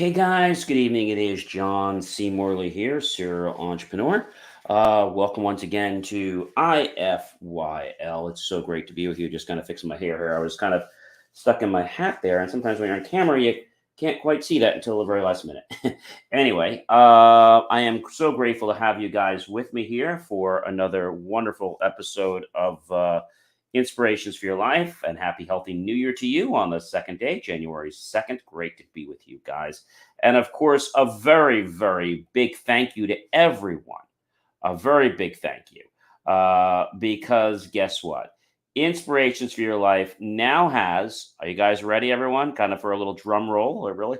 Hey guys, good evening. It is John C. Morley here, serial entrepreneur. Welcome once again to IFYL. It's so great to be with you. Just kind of fixing my hair here. I was kind of stuck in my hat there, and sometimes when you're on camera, you can't quite see that until the very last minute. Anyway, I am so grateful to have you guys with me here for another wonderful episode of Inspirations for Your Life, and happy, healthy New Year to you on the second day, January 2nd. Great to be with you guys. And of course, a very, very big thank you to everyone. A very big thank you. Because guess what? Inspirations for Your Life now has, are you guys ready, everyone? Kind of for a little drum roll, or really?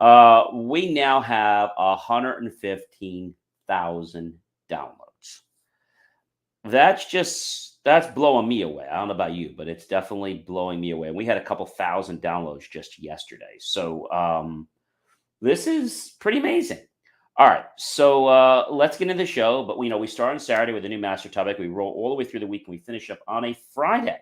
We now have 115,000 downloads. That's blowing me away. I don't know about you, but it's definitely blowing me away. We had a couple thousand downloads just yesterday. So this is pretty amazing. All right, so let's get into the show. But we start on Saturday with a new master topic. We roll all the way through the week, and we finish up on a Friday.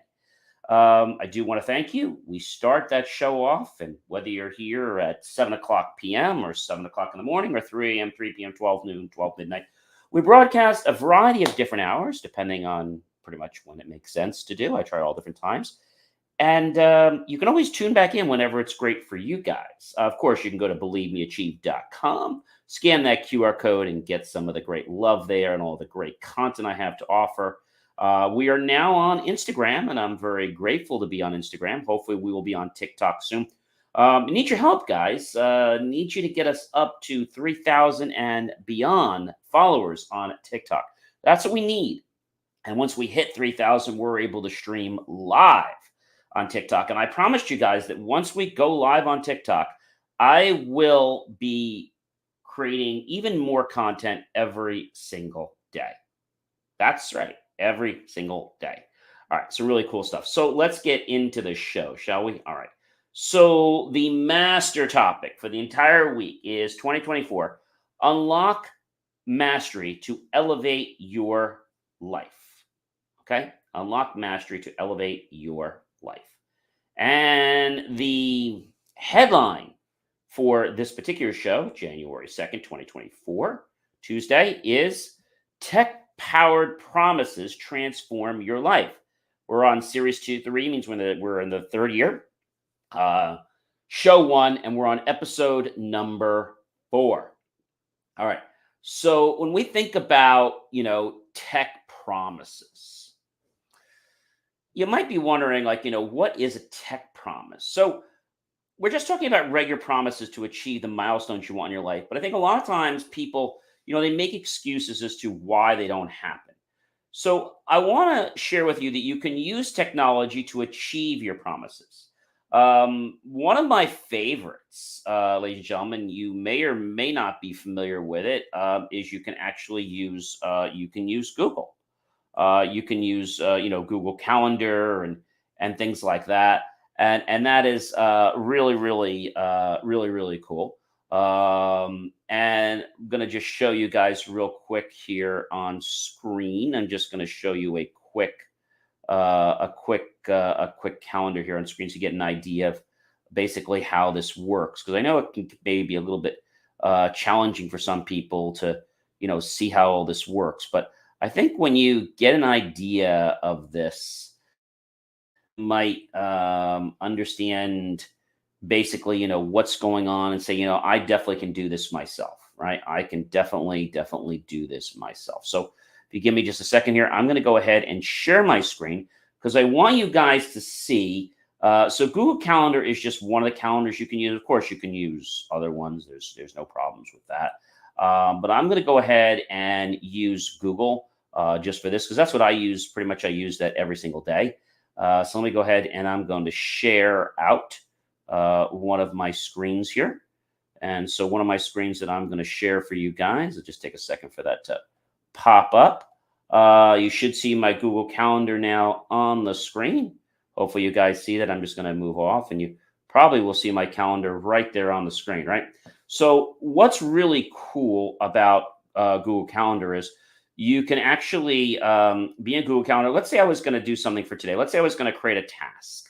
I do want to thank you. We start that show off, and whether you're here at 7 o'clock p.m. or 7 o'clock in the morning, or 3 a.m., 3 p.m., 12 noon, 12 midnight, we broadcast a variety of different hours, depending on pretty much when it makes sense to do. I try all different times. And you can always tune back in whenever it's great for you guys. Of course, you can go to believemeachieve.com, scan that QR code, and get some of the great love there and all the great content I have to offer. We are now on Instagram, and I'm very grateful to be on Instagram. Hopefully, we will be on TikTok soon. Need your help, guys. Need you to get us up to 3,000 and beyond followers on TikTok. That's what we need. And once we hit 3,000, we're able to stream live on TikTok. And I promised you guys that once we go live on TikTok, I will be creating even more content every single day. That's right, every single day. All right, so really cool stuff. So let's get into the show, shall we? All right. So the master topic for the entire week is 2024, unlock mastery to elevate your life. Okay? Unlock mastery to elevate your life. And the headline for this particular show, January 2nd, 2024, Tuesday, is Tech-Powered Promises Transform Your Life. We're on Series 2-3, means we're in the third year. Show 1, and we're on episode number 4. All right. So when we think about, tech promises, you might be wondering, what is a tech promise? So we're just talking about regular promises to achieve the milestones you want in your life. But I think a lot of times people, they make excuses as to why they don't happen. So I want to share with you that you can use technology to achieve your promises. One of my favorites, ladies and gentlemen, you may or may not be familiar with it, is you can actually use Google. You can use Google Calendar and things like that, and that is really really cool. And I'm gonna just show you guys real quick here on screen. I'm just gonna show you a quick calendar here on screen so you get an idea of basically how this works, because I know it can maybe be a little bit challenging for some people to see how all this works. But I think when you get an idea of this, you might understand basically what's going on, and say, I definitely can do this myself, right? I can definitely do this myself. So if you give me just a second here, I'm going to go ahead and share my screen, because I want you guys to see. So Google Calendar is just one of the calendars you can use. Of course, you can use other ones. There's no problems with that. But I'm going to go ahead and use Google just for this, because that's what I use. Pretty much I use that every single day. So let me go ahead, and I'm going to share out one of my screens here. And so one of my screens that I'm going to share for you guys, it'll just take a second for that to pop up. You should see my Google Calendar now on the screen. Hopefully you guys see that. I'm just going to move off, and you probably will see my calendar right there on the screen, right? So what's really cool about Google Calendar is you can actually be in Google Calendar. Let's say I was going to do something for today. Let's say I was going to create a task.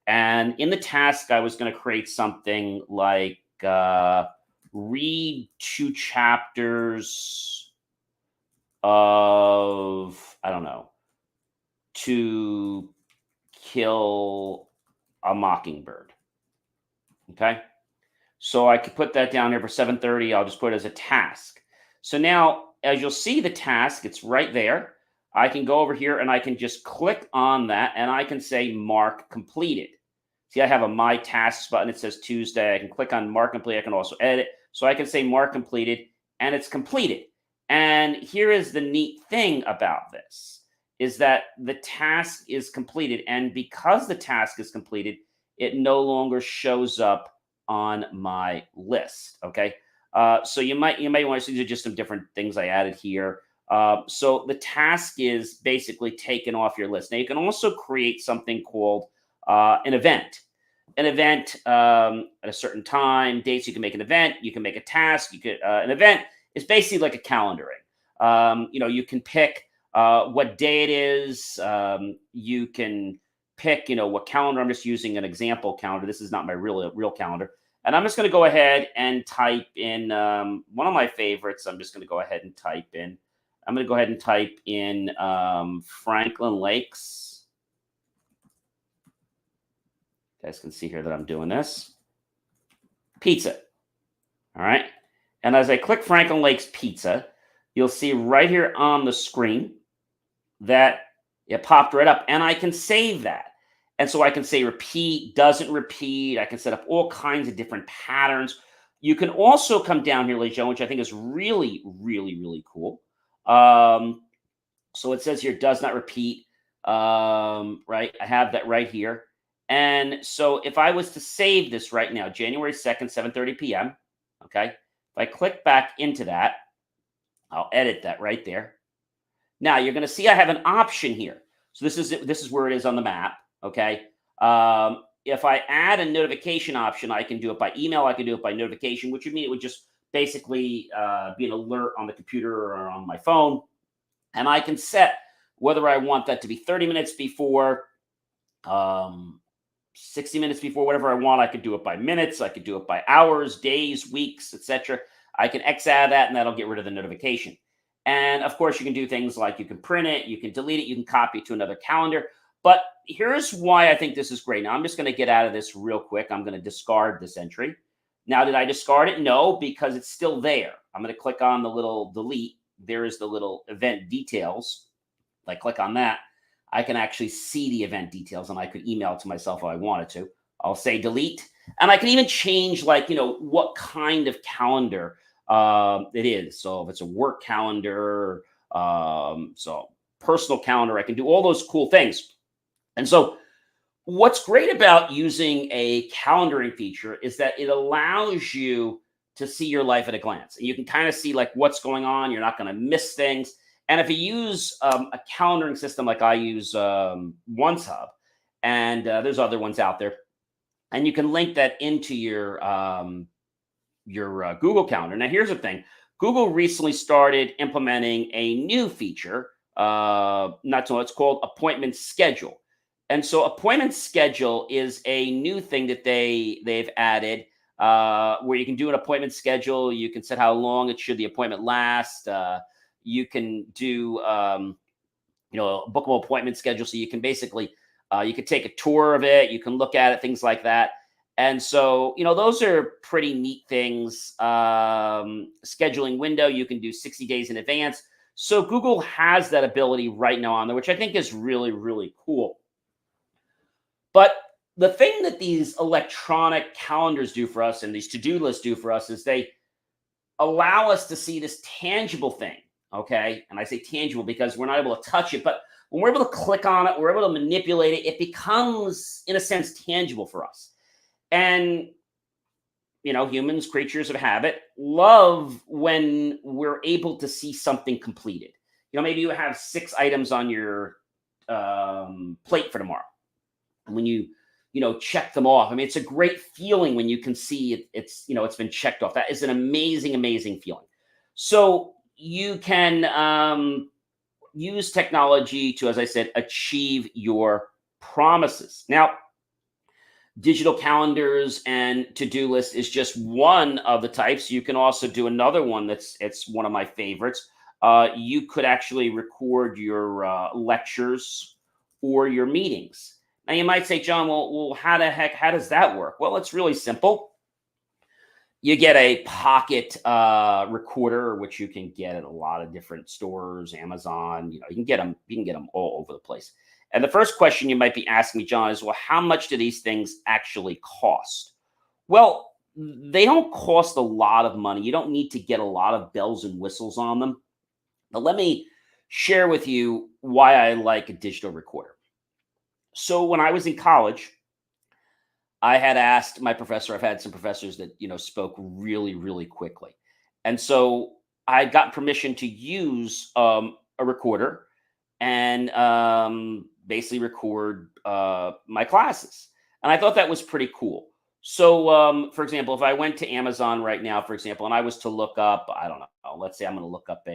And in the task, I was going to create something like read 2 chapters of, I don't know, To Kill a Mockingbird. Okay. So I could put that down here for 7:30. I'll just put it as a task. So now, as you'll see the task, it's right there. I can go over here and I can just click on that and I can say mark completed. See, I have a My Tasks button. It says Tuesday. I can click on mark complete. I can also edit. So I can say mark completed and it's completed. And here is the neat thing about this is that the task is completed. And because the task is completed, it no longer shows up on my list. Okay. So you might want to see, these are just some different things I added here. So the task is basically taken off your list. Now you can also create something called an event. An event at a certain time, dates. You can make an event. You can make a task. You could an event is basically like a calendaring. You can pick what day it is. You can pick, what calendar. I'm just using an example calendar. This is not my real calendar. And I'm just going to go ahead and type in one of my favorites. I'm just going to go ahead and type in. I'm going to go ahead and type in Franklin Lakes. You guys can see here that I'm doing this. Pizza. All right. And as I click Franklin Lakes Pizza, you'll see right here on the screen that it popped right up. And I can save that. And so I can say repeat, doesn't repeat. I can set up all kinds of different patterns. You can also come down here, ladies and gentlemen, which I think is really, really, really cool. So it says here, does not repeat. Right. I have that right here. And so if I was to save this right now, January 2nd, 7:30 p.m. Okay. If I click back into that, I'll edit that right there. Now you're going to see I have an option here. So this is where it is on the map. Okay. If I add a notification option, I can do it by email. I can do it by notification, which would mean it would just basically be an alert on the computer or on my phone. And I can set whether I want that to be 30 minutes before, 60 minutes before, whatever I want. I could do it by minutes. I could do it by hours, days, weeks, etc. I can X out of that and that'll get rid of the notification. And of course, you can do things like you can print it, you can delete it, you can copy it to another calendar. But here's why I think this is great. Now, I'm just going to get out of this real quick. I'm going to discard this entry. Now, did I discard it? No, because it's still there. I'm going to click on the little delete. There is the little event details. If I click on that, I can actually see the event details and I could email it to myself if I wanted to. I'll say delete. And I can even change what kind of calendar it is. So if it's a work calendar, so personal calendar, I can do all those cool things. And so what's great about using a calendaring feature is that it allows you to see your life at a glance. And you can kind of see what's going on. You're not going to miss things. And if you use a calendaring system like I use OneHub, and there's other ones out there, and you can link that into your Google Calendar. Now, here's the thing. Google recently started implementing a new feature. It's called Appointment Schedule. And so Appointment Schedule is a new thing that they've added where you can do an appointment schedule. You can set how long the appointment last. You can do a bookable appointment schedule. So you can basically you can take a tour of it. You can look at it, things like that. And so, those are pretty neat things. Scheduling window, you can do 60 days in advance. So Google has that ability right now on there, which I think is really, really cool. But the thing that these electronic calendars do for us and these to-do lists do for us is they allow us to see this tangible thing. Okay. And I say tangible because we're not able to touch it, but when we're able to click on it, we're able to manipulate it. It becomes, in a sense, tangible for us. And, humans, creatures of habit, love when we're able to see something completed. Maybe you have 6 items on your plate for tomorrow. And when you check them off, it's a great feeling when you can see it's been checked off. That is an amazing, amazing feeling. So you can use technology to, as I said, achieve your promises. Now, Digital calendars and to-do list is just one of the types. You can also do another one it's one of my favorites. You could actually record your lectures or your meetings. Now you might say, John, well, how does that work? Well, it's really simple. You get a pocket recorder, which you can get at a lot of different stores, Amazon. You can get them. You can get them all over the place. And the first question you might be asking me, John, is, well, how much do these things actually cost? Well, they don't cost a lot of money. You don't need to get a lot of bells and whistles on them. But let me share with you why I like a digital recorder. So when I was in college, I had asked my professor. I've had some professors that spoke really, really quickly, and so I got permission to use a recorder and basically record my classes. And I thought that was pretty cool. So, for example, if I went to Amazon right now, for example, and I was to look up, I don't know, let's say I'm going to look up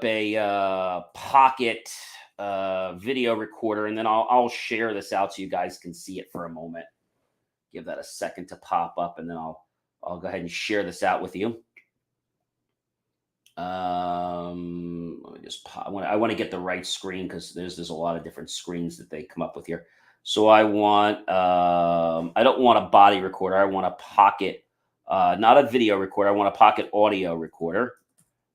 a pocket video recorder, and then I'll share this out so you guys can see it for a moment. Give that a second to pop up, and then I'll go ahead and share this out with you. Let me just pop. I want to get the right screen because there's a lot of different screens that they come up with here. So I don't want a body recorder. I want a pocket, not a video recorder. I want a pocket audio recorder.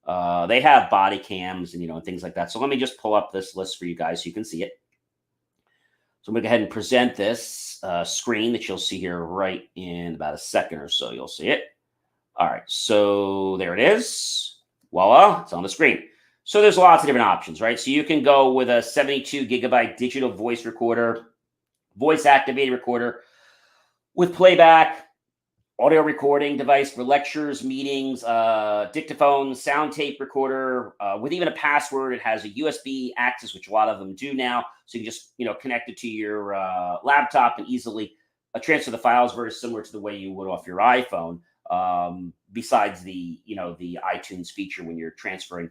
They have body cams and things like that. So let me just pull up this list for you guys so you can see it. So I'm going to go ahead and present this screen that you'll see here right in about a second or so. You'll see it. All right. So there it is. Voila, it's on the screen. So there's lots of different options, right? So you can go with a 72 gigabyte digital voice recorder, voice activated recorder with playback, audio recording device for lectures, meetings, dictaphone, sound tape recorder, with even a password. It has a USB access, which a lot of them do now. So you can just, connect it to your laptop and easily transfer the files, very similar to the way you would off your iPhone. Besides the iTunes feature when you're transferring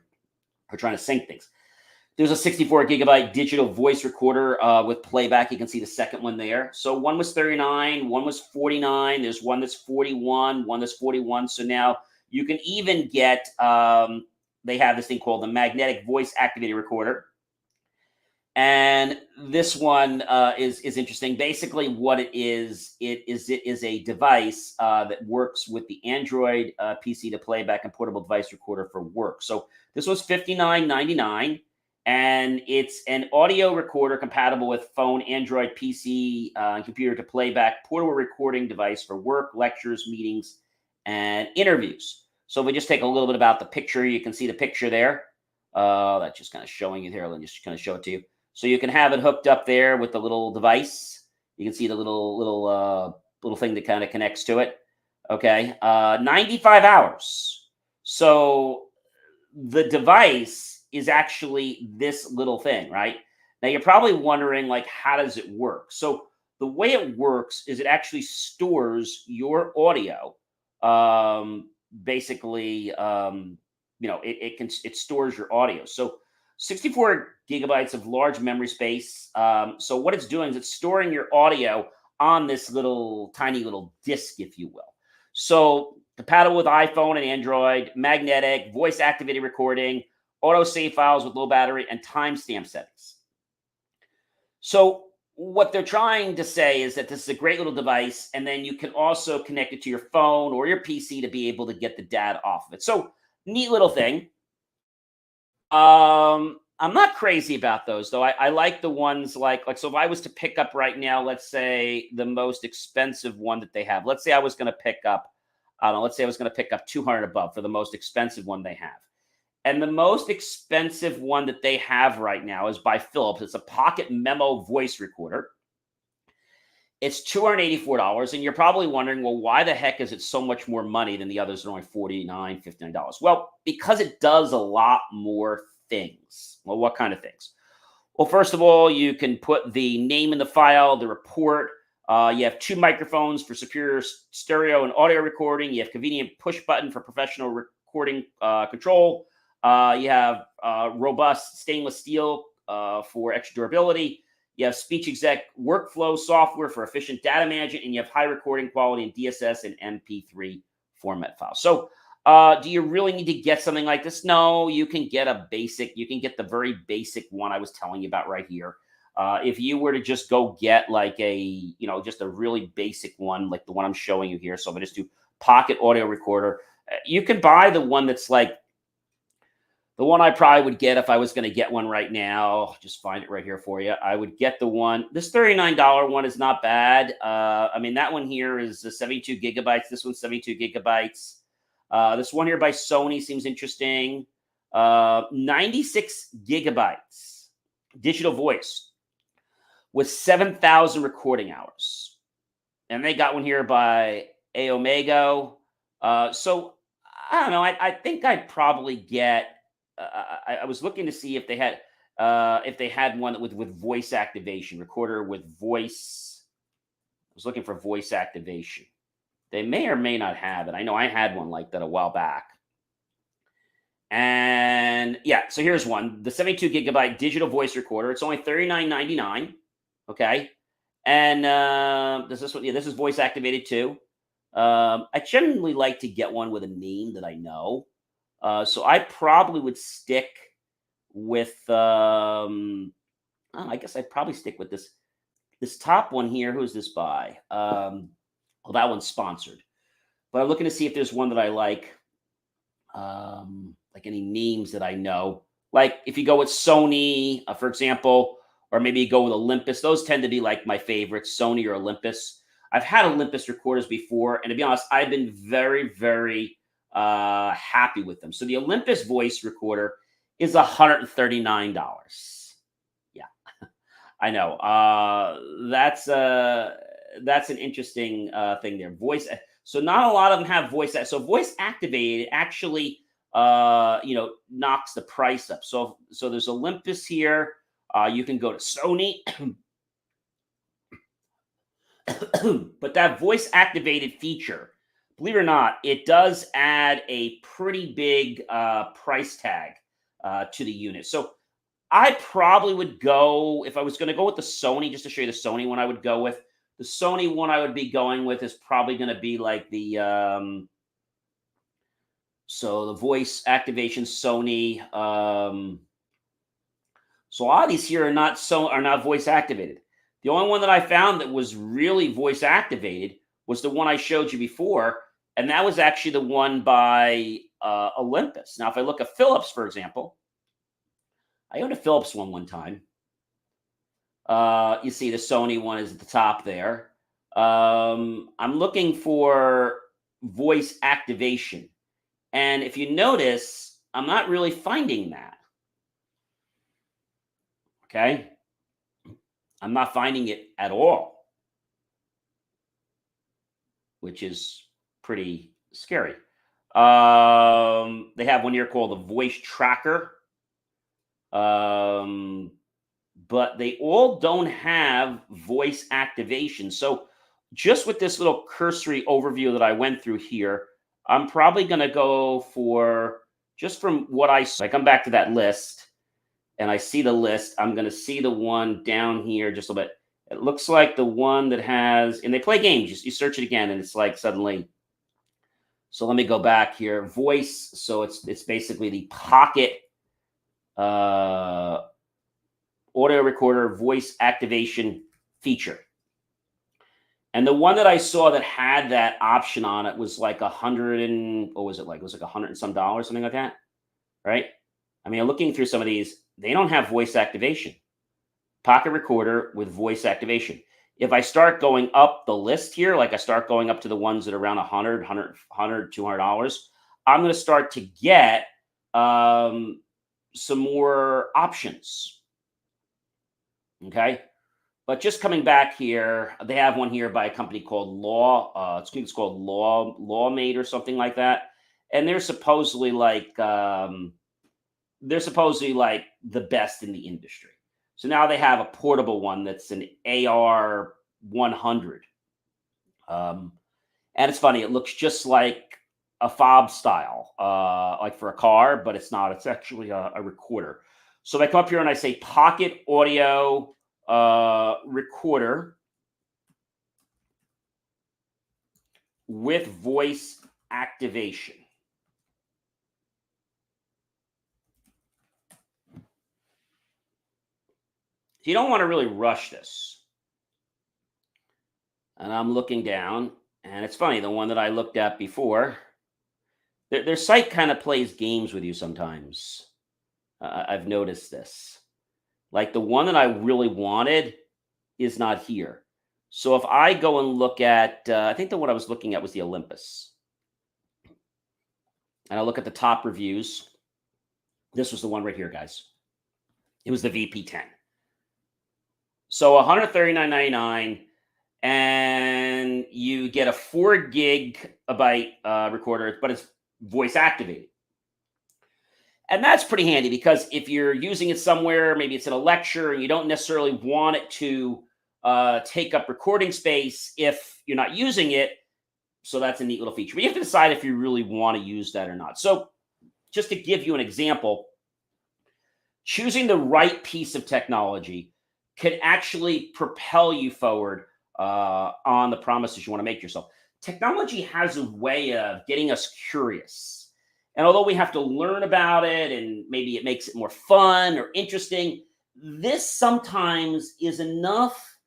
or trying to sync things. There's a 64 gigabyte digital voice recorder with playback. You can see the second one there. So one was 39, one was 49. There's one that's 41, one that's 41. So now you can even get, they have this thing called the magnetic voice activated recorder. And this one is interesting. Basically, what it is a device that works with the Android PC to playback and portable device recorder for work. So this was $59.99, and it's an audio recorder compatible with phone, Android PC, and computer to playback portable recording device for work, lectures, meetings, and interviews. So if we just take a little bit about the picture, you can see the picture there. That's just kind of showing it here. Let me just kind of show it to you. So you can have it hooked up there with the little device. You can see the little thing that kind of connects to it. Okay, 95 hours. So the device is actually this little thing, right? Now you're probably wondering, like, how does it work? So the way it works is it actually stores your audio. Basically, it stores your audio. So 64 gigabytes of large memory space. So what it's doing is it's storing your audio on this tiny little disk, if you will. So compatible with iPhone and Android, magnetic, voice activated recording, auto save files with low battery, and timestamp settings. So what they're trying to say is that this is a great little device, and then you can also connect it to your phone or your PC to be able to get the data off of it. So neat little thing. I'm not crazy about those though. I like the ones like so if I was to pick up right now, let's say the most expensive one that they have. Let's say I was going to pick up, I don't know, let's say I was going to pick up 200 above for the most expensive one they have. And the most expensive one that they have right now is by Philips. It's a pocket memo voice recorder. It's $284. And you're probably wondering, well, why the heck is it so much more money than the others that are only $49, $59? Well, because it does a lot more things. Well, what kind of things? Well, first of all, you can put the name in the file, the report. You have 2 microphones for superior stereo and audio recording. You have convenient push button for professional recording control. You have robust stainless steel for extra durability. You have speech exec workflow software for efficient data management, and you have high recording quality in DSS and MP3 format files. So do you really need to get something like this? No, you can get you can get the very basic one I was telling you about right here. If you were to just go get like just a really basic one, like the one I'm showing you here. So if I just do pocket audio recorder, you can buy the one that's like the one I probably would get if I was going to get one right now. I'll just find it right here for you. I would get the one. This $39 one is not bad. I mean, that one here is 72 gigabytes. This one's 72 gigabytes. This one here by Sony seems interesting. 96 gigabytes digital voice with 7,000 recording hours. And they got one here by Aomego. So I don't know. I think I'd probably get. I was looking to see if they had one with voice activation recorder with voice. I was looking for voice activation. They may or may not have it. I know I had one like that a while back. And yeah, so here's one: the 72 gigabyte digital voice recorder. It's only $39.99. Okay, and this one. Yeah, this is voice activated too. I generally like to get one with a name that I know. So I probably would stick with. I guess I'd probably stick with this top one here. Who's this by? Well, that one's sponsored, but I'm looking to see if there's one that I like any names that I know. Like if you go with Sony, for example, or maybe you go with Olympus. Those tend to be like my favorites, Sony or Olympus. I've had Olympus recorders before, and to be honest, I've been very, very happy with them. So the Olympus voice recorder is $139. Yeah, I know. That's an interesting thing there. Voice. So not a lot of them have voice. So voice activated actually, knocks the price up. So there's Olympus here. You can go to Sony. But that voice activated feature, believe it or not, it does add a pretty big price tag to the unit. So I probably would go, if I was going to go with the Sony, just to show you the Sony one I would go with. The Sony one I would be going with is probably going to be like the so the voice activation Sony. So a lot of these here are not voice activated. The only one that I found that was really voice activated was the one I showed you before, and that was actually the one by Olympus. Now, if I look at Philips, for example, I owned a Philips one time. You see the Sony one is at the top there. I'm looking for voice activation. And if you notice, I'm not really finding that. Okay. I'm not finding it at all, which is pretty scary. They have one here called the Voice Tracker. But they all don't have voice activation. So just with this little cursory overview that I went through here, I'm probably going to go for, just from what I come back to that list and I see the list, I'm going to see the one down here just a little bit. It looks like the one that has, and they play games. You search it again and it's like suddenly. So let me go back here. Voice. So it's basically the pocket audio recorder voice activation feature. And the one that I saw that had that option on it was like $100 and what was it like? It was like $100 and some dollars, something like that, right? I mean, looking through some of these, they don't have voice activation. Pocket recorder with voice activation. If I start going up the list here, like I start going up to the ones that are around $100, $200, I'm going to start to get some more options. Okay. But just coming back here, they have one here by a company called it's called Lawmate or something like that. And they're supposedly like the best in the industry. So now they have a portable one that's an AR 100. And it's funny, it looks just like a fob style, like for a car, but it's not. It's actually a recorder. So if I come up here and I say pocket audio recorder with voice activation. You don't want to really rush this. And I'm looking down, and it's funny, the one that I looked at before, their site kind of plays games with you sometimes. I've noticed this. Like the one that I really wanted is not here. So if I go and look at, I think the one I was looking at was the Olympus. And I look at the top reviews. This was the one right here, guys. It was the VP10. So $139.99, and you get a 4 gigabyte recorder, but it's voice activated. And that's pretty handy because if you're using it somewhere, maybe it's in a lecture, and you don't necessarily want it to take up recording space if you're not using it. So that's a neat little feature. But you have to decide if you really want to use that or not. So just to give you an example, choosing the right piece of technology could actually propel you forward on the promises you want to make yourself. Technology has a way of getting us curious. And although we have to learn about it and maybe it makes it more fun or interesting, this sometimes is enough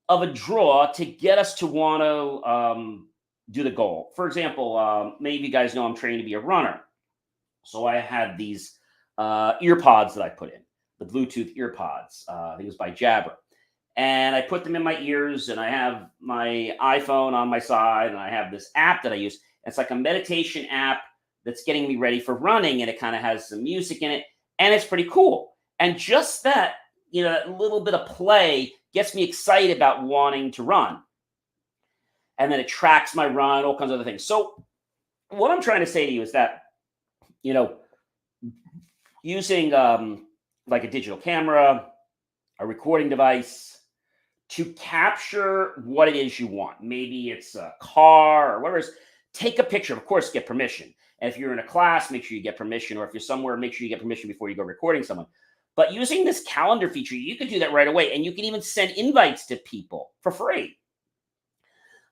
of a draw to get us to want to do the goal. For example, many of you guys know I'm training to be a runner. So I had these earpods that I put in, the Bluetooth earpods. I think it was by Jabra. And I put them in my ears, and I have my iPhone on my side, and I have this app that I use. It's like a meditation app that's getting me ready for running, and it kind of has some music in it, and it's pretty cool. And just that, that little bit of play gets me excited about wanting to run. And then it tracks my run, all kinds of other things. So what I'm trying to say to you is that, using like a digital camera, a recording device to capture what it is you want. Maybe it's a car or whatever it is. Take a picture, of course, get permission. And if you're in a class, make sure you get permission. Or if you're somewhere, make sure you get permission before you go recording someone. But using this calendar feature, you can do that right away. And you can even send invites to people for free.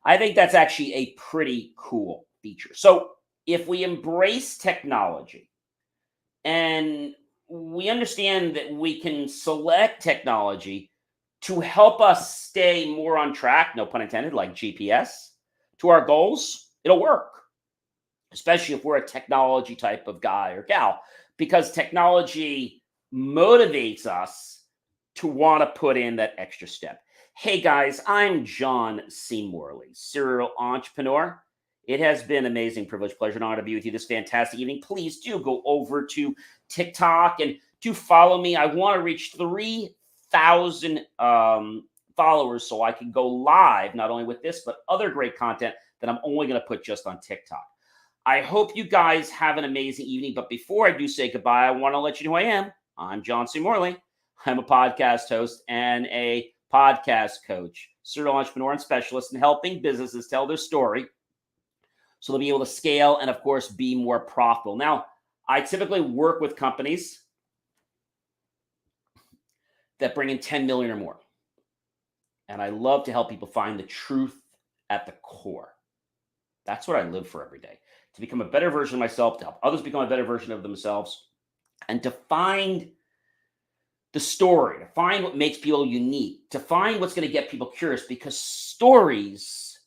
I think that's actually a pretty cool feature. So if we embrace technology and we understand that we can select technology to help us stay more on track, no pun intended, like GPS, to our goals, it'll work. Especially if we're a technology type of guy or gal, because technology motivates us to want to put in that extra step. Hey guys, I'm John C. Morley, serial entrepreneur. It has been an amazing privilege, pleasure, and honor to be with you this fantastic evening. Please do go over to TikTok and do follow me. I want to reach 3,000 followers so I can go live, not only with this, but other great content that I'm only going to put just on TikTok. I hope you guys have an amazing evening. But before I do say goodbye, I want to let you know who I am. I'm John C. Morley. I'm a podcast host and a podcast coach, serial entrepreneur and specialist in helping businesses tell their story so they'll be able to scale and, of course, be more profitable. Now, I typically work with companies that bring in 10 million or more. And I love to help people find the truth at the core. That's what I live for every day. To become a better version of myself, to help others become a better version of themselves, and to find the story, to find what makes people unique, to find what's going to get people curious, because stories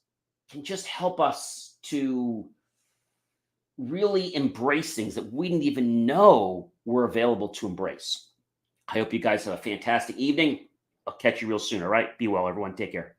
can just help us to really embrace things that we didn't even know were available to embrace. I hope you guys have a fantastic evening. I'll catch you real soon. All right. Be well, everyone. Take care.